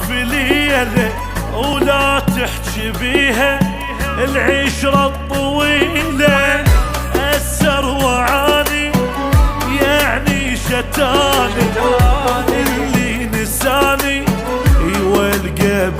في ليلة ولا تحكي بيها العشرة الطويلة. أسر وعاني يعني شتاني اللي نساني يوالقى